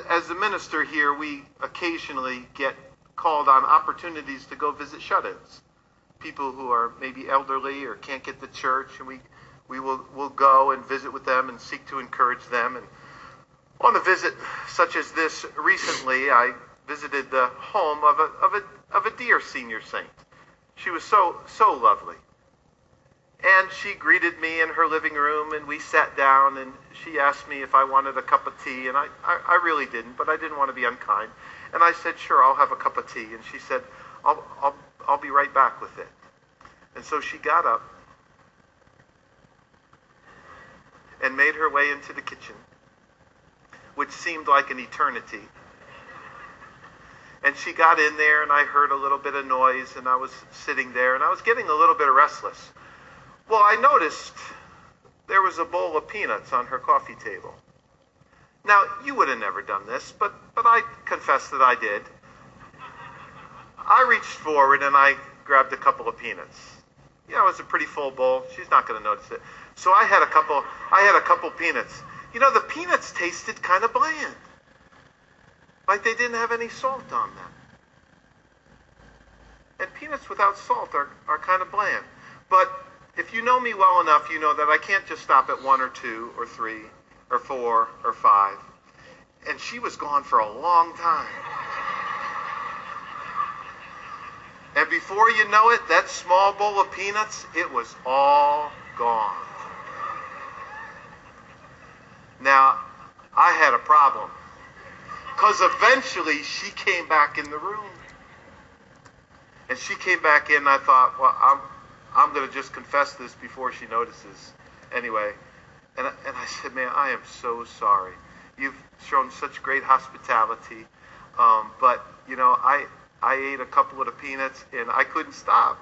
As a minister here, we occasionally get called on opportunities to go visit shut-ins. People who are maybe elderly or can't get to church, and we'll go and visit with them and seek to encourage them. And on a visit such as this recently, I visited the home of a dear senior saint. She was so lovely. And she greeted me in her living room, and we sat down, and she asked me if I wanted a cup of tea, and I really didn't, but I didn't want to be unkind. And I said, sure, I'll have a cup of tea. And she said, I'll be right back with it. And so she got up and made her way into the kitchen, which seemed like an eternity. And she got in there, and I heard a little bit of noise, and I was sitting there, and I was getting a little bit restless. Well, I noticed there was a bowl of peanuts on her coffee table. Now, you would have never done this, but I confess that I did. I reached forward and I grabbed a couple of peanuts. You know, it was a pretty full bowl. She's not going to notice it. So I had a couple peanuts. You know, the peanuts tasted kind of bland. Like they didn't have any salt on them. And peanuts without salt are kind of bland. But if you know me well enough, you know that I can't just stop at 1 or 2 or 3 or 4 or 5. And she was gone for a long time. And before you know it, that small bowl of peanuts, it was all gone. Now, I had a problem. Because eventually she came back in the room. And she came back in, and I thought, well, I'm going to just confess this before she notices. Anyway, and I said, man, I am so sorry. You've shown such great hospitality. But, you know, I ate a couple of the peanuts, and I couldn't stop.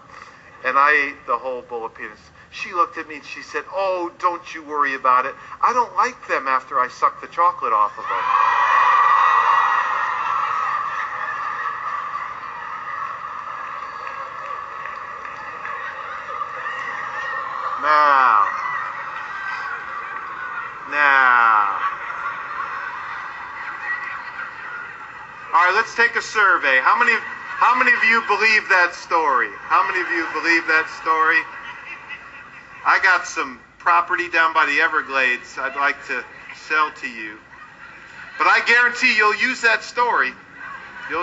And I ate the whole bowl of peanuts. She looked at me, and she said, oh, don't you worry about it. I don't like them after I suck the chocolate off of them. Now. All right, let's take a survey. How many of you believe that story? How many of you believe that story? I got some property down by the Everglades I'd like to sell to you. But I guarantee you'll use that story